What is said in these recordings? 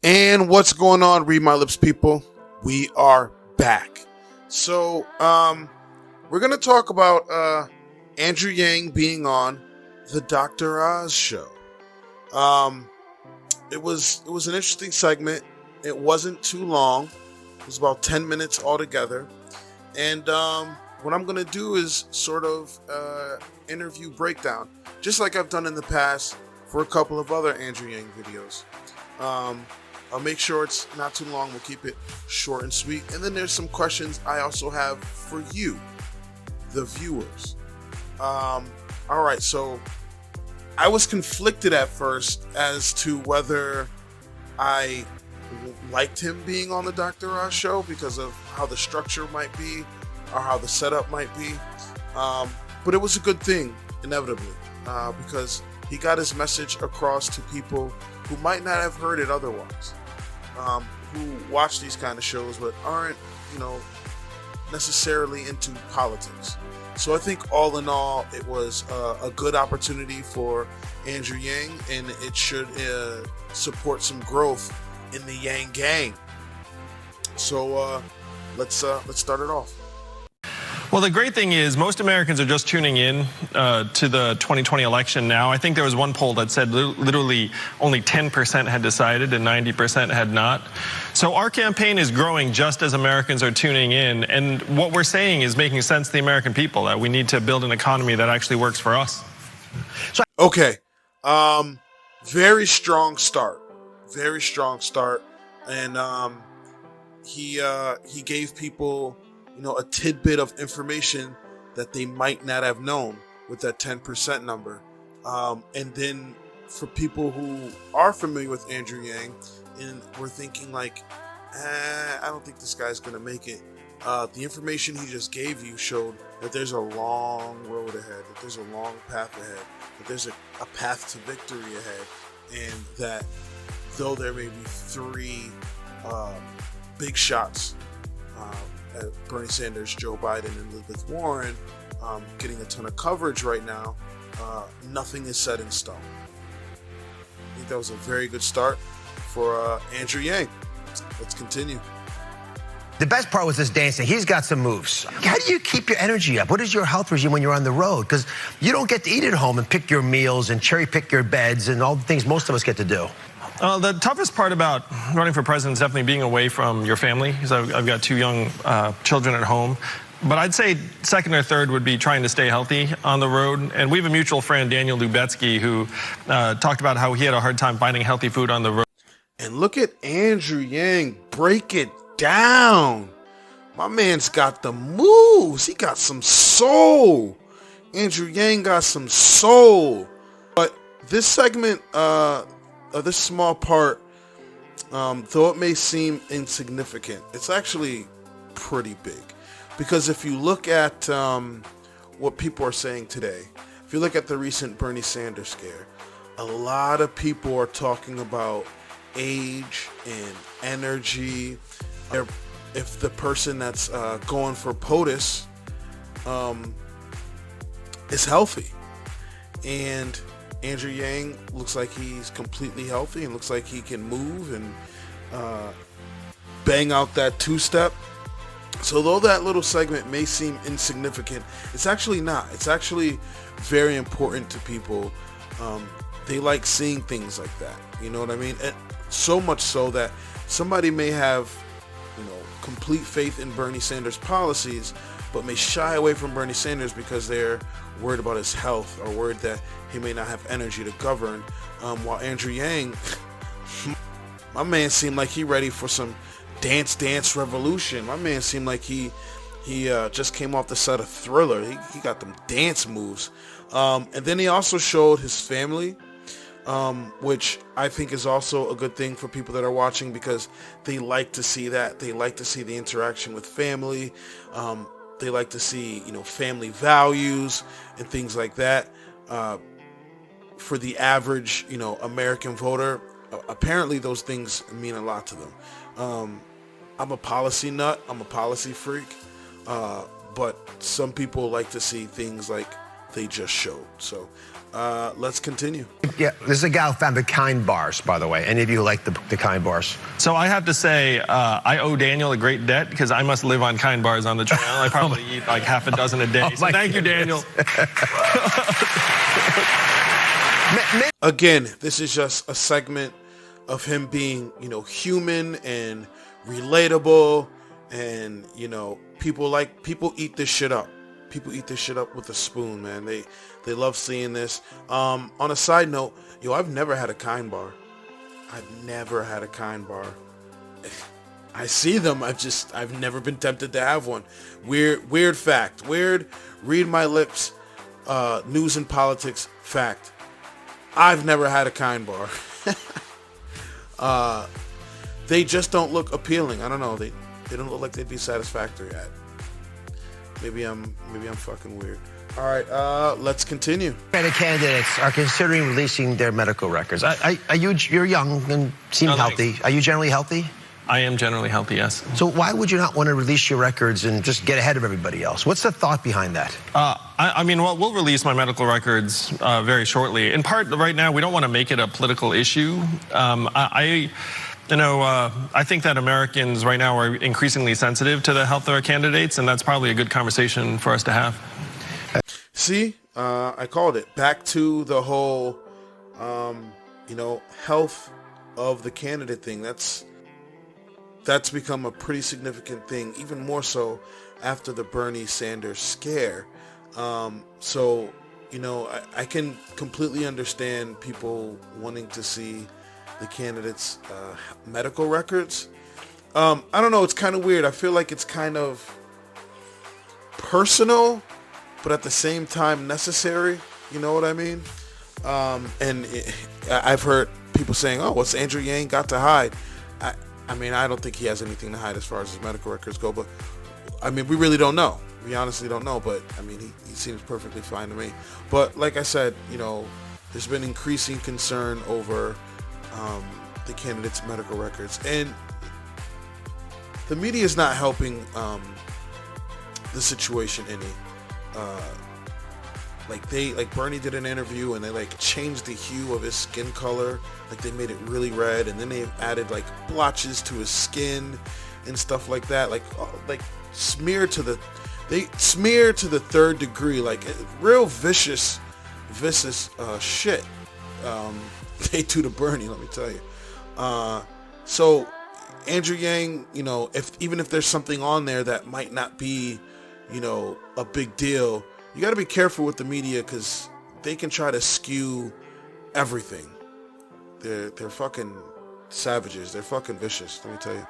And what's going on, Read My Lips people? We are back. So, we're going to talk about Andrew Yang being on the Dr. Oz show. It was an interesting segment. It wasn't too long. It was about 10 minutes altogether. And what I'm going to do is sort of interview breakdown, just like I've done in the past for a couple of other Andrew Yang videos. I'll make sure it's not too long. We'll keep it short and sweet. And then there's some questions I also have for you, the viewers. All right, so I was conflicted at first as to whether I liked him being on the Dr. Oz show because of how the structure might be or how the setup might be. But it was a good thing, inevitably, because he got his message across to people who might not have heard it otherwise, who watch these kind of shows but aren't, necessarily into politics. So I think all in all, it was a good opportunity for Andrew Yang, and it should support some growth in the Yang gang. So let's start it off. Well, the great thing is most Americans are just tuning in to the 2020 election now. I think there was one poll that said literally only 10% had decided and 90% had not. So our campaign is growing just as Americans are tuning in. And what we're saying is making sense to the American people, that we need to build an economy that actually works for us. Okay. Very strong start. Very strong start. And he gave people a tidbit of information that they might not have known with that 10% number. And then for people who are familiar with Andrew Yang and we're thinking like, I don't think this guy's going to make it. The information he just gave you showed that there's a long road ahead, that there's a long path ahead, that there's a path to victory ahead, and that though there may be three big shots, Bernie Sanders, Joe Biden, and Elizabeth Warren getting a ton of coverage right now, nothing is set in stone. I think that was a very good start for Andrew Yang. Let's continue. The best part was this dancing. He's got some moves. How do you keep your energy up? What is your health regime when you're on the road? Because you don't get to eat at home and pick your meals and cherry pick your beds and all the things most of us get to do. The toughest part about running for president is definitely being away from your family, because I've got two young children at home. But I'd say second or third would be trying to stay healthy on the road. And we have a mutual friend, Daniel Lubetsky, who talked about how he had a hard time finding healthy food on the road. And look at Andrew Yang break it down. My man's got the moves. He got some soul. Andrew Yang got some soul. But this segment, this small part, though it may seem insignificant, it's actually pretty big. Because if you look at what people are saying today, if you look at the recent Bernie Sanders scare, a lot of people are talking about age and energy. If the person that's going for POTUS is healthy. And Andrew Yang looks like he's completely healthy and looks like he can move and bang out that two-step. So though that little segment may seem insignificant, it's actually not. It's actually very important to people. They like seeing things like that. You know what I mean? And so much so that somebody may have, complete faith in Bernie Sanders' policies, but may shy away from Bernie Sanders because they're worried about his health or worried that he may not have energy to govern. While Andrew Yang, my man seemed like he ready for some dance revolution. My man seemed like he just came off the set of Thriller. He got them dance moves. And then he also showed his family, which I think is also a good thing for people that are watching, because they like to see that. They like to see the interaction with family. They like to see, family values and things like that. For the average, American voter, apparently those things mean a lot to them. I'm a policy nut. I'm a policy freak. But some people like to see things like they just showed. So let's continue. Yeah, this is a gal who found the Kind bars, by the way. Any of you who like the Kind bars? So I have to say, I owe Daniel a great debt because I must live on Kind bars on the trail. I probably eat like half a dozen a day. So thank you, Daniel. Again, this is just a segment of him being, human and relatable, and people eat this shit up. People eat this shit up with a spoon, man. They love seeing this. On a side note, I've never had a Kind bar. I've never had a Kind bar. I see them. I've never been tempted to have one. Weird fact. Weird. Read my lips. News and politics fact. I've never had a Kind bar. They just don't look appealing. I don't know. They don't look like they'd be satisfactory at. Maybe I'm fucking weird. All right, let's continue. Many candidates are considering releasing their medical records. You're young and seem healthy. Are you generally healthy? I am generally healthy, yes. So why would you not want to release your records and just get ahead of everybody else? What's the thought behind that? We'll release my medical records very shortly. In part, right now, we don't want to make it a political issue. I think that Americans right now are increasingly sensitive to the health of our candidates, and that's probably a good conversation for us to have. See, I called it. Back to the whole, health of the candidate thing. That's become a pretty significant thing, even more so after the Bernie Sanders scare. So, I can completely understand people wanting to see the candidates' medical records. I don't know. It's kind of weird. I feel like it's kind of personal, but at the same time necessary. You know what I mean? I've heard people saying, "Oh, what's Andrew Yang got to hide?" I don't think he has anything to hide as far as his medical records go. But we really don't know. We honestly don't know. But he seems perfectly fine to me. But like I said, there's been increasing concern over the candidates' medical records, and the media is not helping the situation any. Like Bernie did an interview and they changed the hue of his skin color, they made it really red, and then they added blotches to his skin and stuff like that, smear to the third degree, real vicious shit. They do to Bernie, let me tell you. So Andrew Yang, even if there's something on there that might not be, a big deal, you got to be careful with the media because they can try to skew everything. They're fucking savages. They're fucking vicious, let me tell you.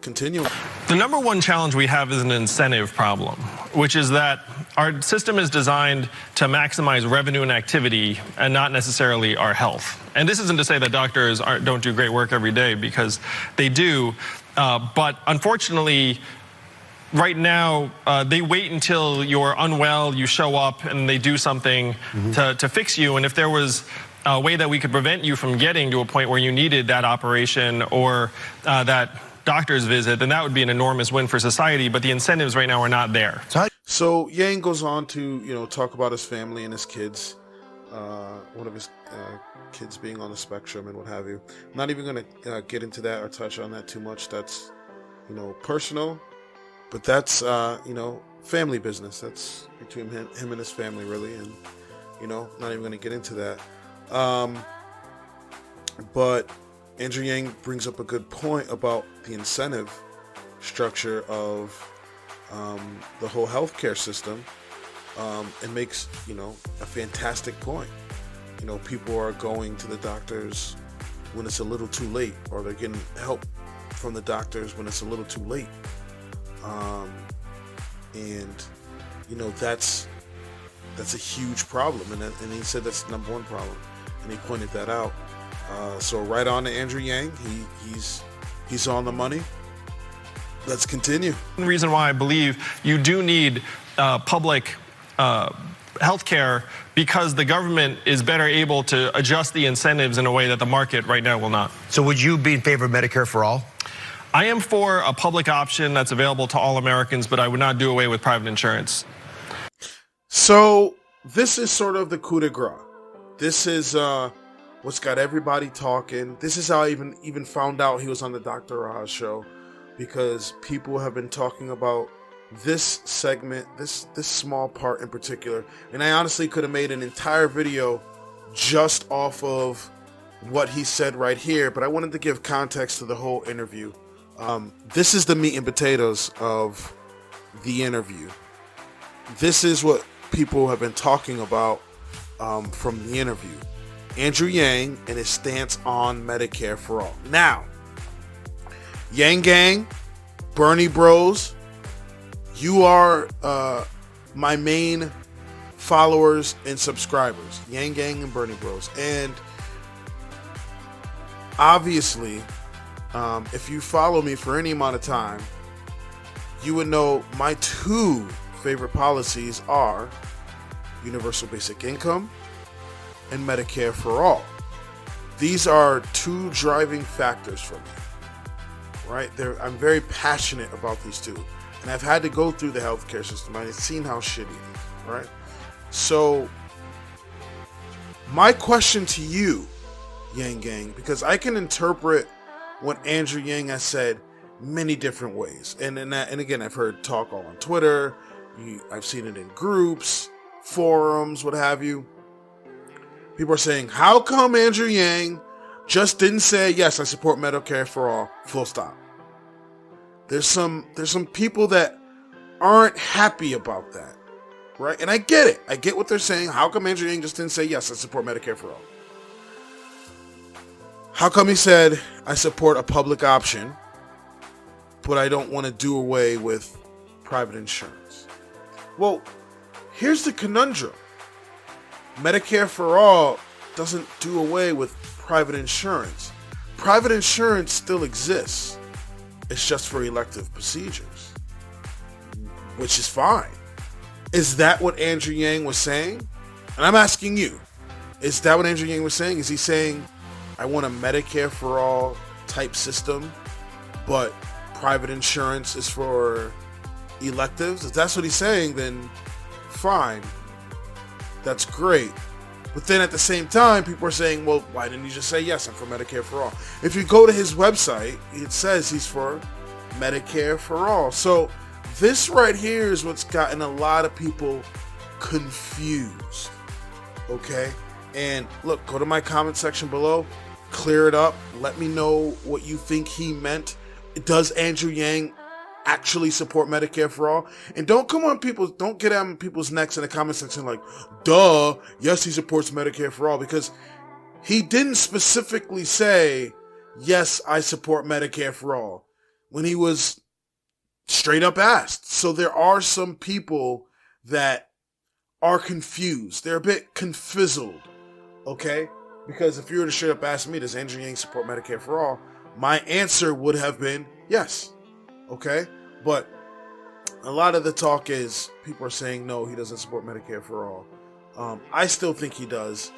Continue. The number one challenge we have is an incentive problem, which is that our system is designed to maximize revenue and activity and not necessarily our health. And this isn't to say that doctors don't do great work every day, because they do. But unfortunately, right now, they wait until you're unwell, you show up, and they do something to fix you. And if there was a way that we could prevent you from getting to a point where you needed that operation or that doctor's visit, then that would be an enormous win for society. But the incentives right now are not there. So Yang goes on to, talk about his family and his kids, one of his kids being on the spectrum and what have you. I'm not even going to get into that or touch on that too much. That's, personal. But that's, family business. That's between him and his family, really. And, not even going to get into that. But Andrew Yang brings up a good point about the incentive structure of the whole healthcare system, and makes, a fantastic point. People are going to the doctors when it's a little too late, or they're getting help from the doctors when it's a little too late. That's a huge problem, and he said that's the number one problem, and he pointed that out. So right on to Andrew Yang. He's on the money. Let's continue. The reason why I believe you do need public health care, because the government is better able to adjust the incentives in a way that the market right now will not. So would you be in favor of Medicare for all? I am for a public option that's available to all Americans, but I would not do away with private insurance. So this is sort of the coup de grace. This is what's got everybody talking. This is how I even found out he was on the Dr. Oz show, because people have been talking about this segment, this small part in particular, and I honestly could have made an entire video just off of what he said right here, but I wanted to give context to the whole interview. This is the meat and potatoes of the interview. This is what people have been talking about from the interview. Andrew Yang and his stance on Medicare for all. Now, Yang Gang, Bernie Bros, you are my main followers and subscribers. Yang Gang and Bernie Bros. And obviously, if you follow me for any amount of time, you would know my two favorite policies are universal basic income and Medicare for all. These are two driving factors for me, right? I'm very passionate about these two, and I've had to go through the healthcare system. I've seen how shitty it is, right? So my question to you, Yang Gang, because I can interpret what Andrew Yang has said many different ways, and again, I've heard talk all on Twitter. I've seen it in groups, forums, what have you. People are saying, how come Andrew Yang just didn't say, yes, I support Medicare for all, full stop? There's some people that aren't happy about that, right? And I get it. I get what they're saying. How come Andrew Yang just didn't say, yes, I support Medicare for all? How come he said, I support a public option, but I don't want to do away with private insurance? Well, here's the conundrum. Medicare for all doesn't do away with private insurance. Private insurance still exists. It's just for elective procedures, which is fine. Is that what Andrew Yang was saying? And I'm asking you, is that what Andrew Yang was saying? Is he saying, I want a Medicare for all type system, but private insurance is for electives? If that's what he's saying, then fine. That's great. But then at the same time, people are saying, well, why didn't you just say, yes, I'm for Medicare for all? If you go to his website, it says he's for Medicare for all. So this right here is what's gotten a lot of people confused. Okay? And look, go to my comment section below, clear it up, let me know what you think he meant. Does Andrew Yang actually support Medicare for all? And don't get on people's necks in the comment section like, duh, yes, he supports Medicare for all, because he didn't specifically say, yes, I support Medicare for all, when he was straight up asked. So there are some people that are confused. They're a bit confizzled, okay? Because if you were to straight up ask me, does Andrew Yang support Medicare for all? My answer would have been yes. Okay? But a lot of the talk is people are saying, no, he doesn't support Medicare for all. I still think he does.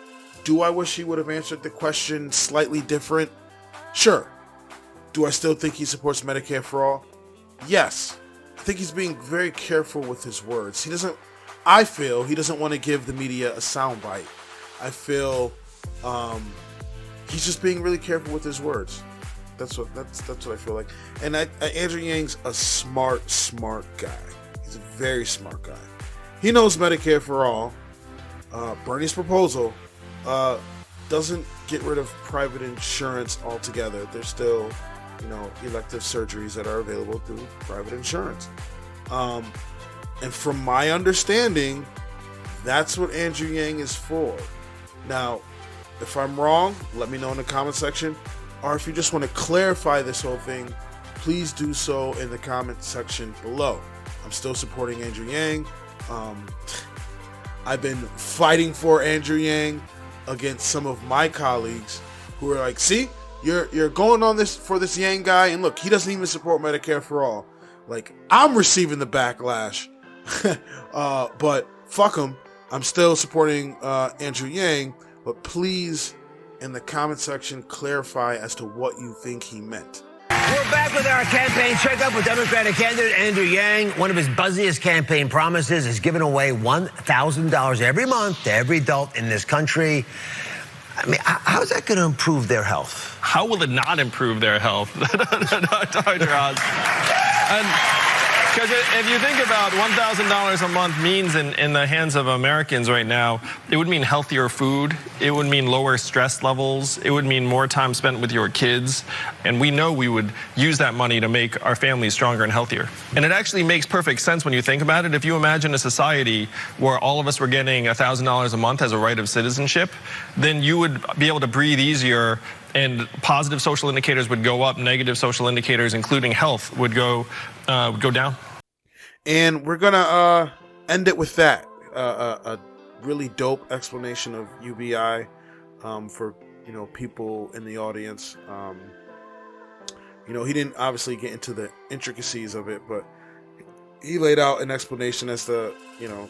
Do I wish he would have answered the question slightly different? Sure. Do I still think he supports Medicare for all? Yes. I think he's being very careful with his words. I feel he doesn't want to give the media a soundbite. I feel he's just being really careful with his words. That's what I feel like. And Andrew Yang's a smart guy. He's a very smart guy. He knows Medicare for all. Bernie's proposal doesn't get rid of private insurance altogether. There's still, elective surgeries that are available through private insurance. And from my understanding, that's what Andrew Yang is for. Now, if I'm wrong, let me know in the comment section. Or if you just want to clarify this whole thing, please do so in the comment section below. I'm still supporting Andrew Yang. I've been fighting for Andrew Yang against some of my colleagues who are like, see, you're going on this for this Yang guy, and look, he doesn't even support Medicare for all. Like, I'm receiving the backlash. But fuck him. I'm still supporting Andrew Yang, but please, in the comment section, clarify as to what you think he meant. We're back with our campaign checkup with Democratic candidate Andrew Yang. One of his buzziest campaign promises is giving away $1,000 every month to every adult in this country. I mean, how's that going to improve their health? How will it not improve their health? Dr. Oz. Because if you think about $1,000 a month means in the hands of Americans right now, it would mean healthier food. It would mean lower stress levels. It would mean more time spent with your kids. And we know we would use that money to make our families stronger and healthier. And it actually makes perfect sense when you think about it. If you imagine a society where all of us were getting $1,000 a month as a right of citizenship, then you would be able to breathe easier, and positive social indicators would go up, negative social indicators, including health, would go down. And we're gonna end it with that. A really dope explanation of UBI for people in the audience. He didn't obviously get into the intricacies of it, but he laid out an explanation as to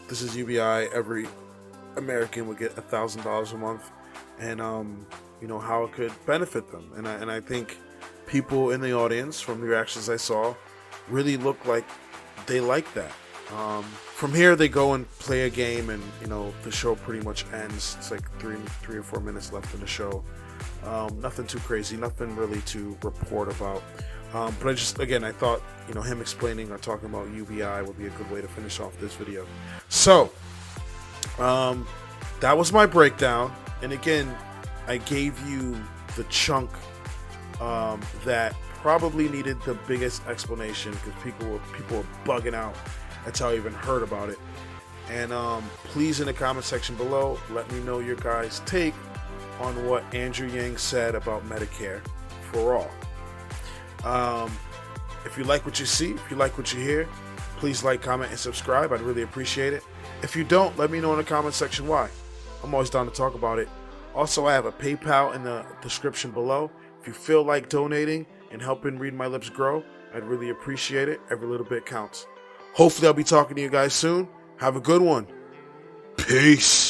this is UBI. Every American would get $1,000 a month, and how it could benefit them. And I think people in the audience, from the reactions I saw, really look like they like that. From here, they go and play a game, and the show pretty much ends. It's like three or 4 minutes left in the show. Nothing too crazy, nothing really to report about. But I thought him explaining or talking about UBI would be a good way to finish off this video. So that was my breakdown, and again, I gave you the chunk that probably needed the biggest explanation, because people were bugging out. That's how I even heard about it. And please, in the comment section below, let me know your guys' take on what Andrew Yang said about Medicare for all. If you like what you see, if you like what you hear, please like, comment, and subscribe. I'd really appreciate it. If you don't, let me know in the comment section why. I'm always down to talk about it. Also, I have a PayPal in the description below. If you feel like donating and helping Read My Lips grow, I'd really appreciate it. Every little bit counts. Hopefully I'll be talking to you guys soon. Have a good one. Peace.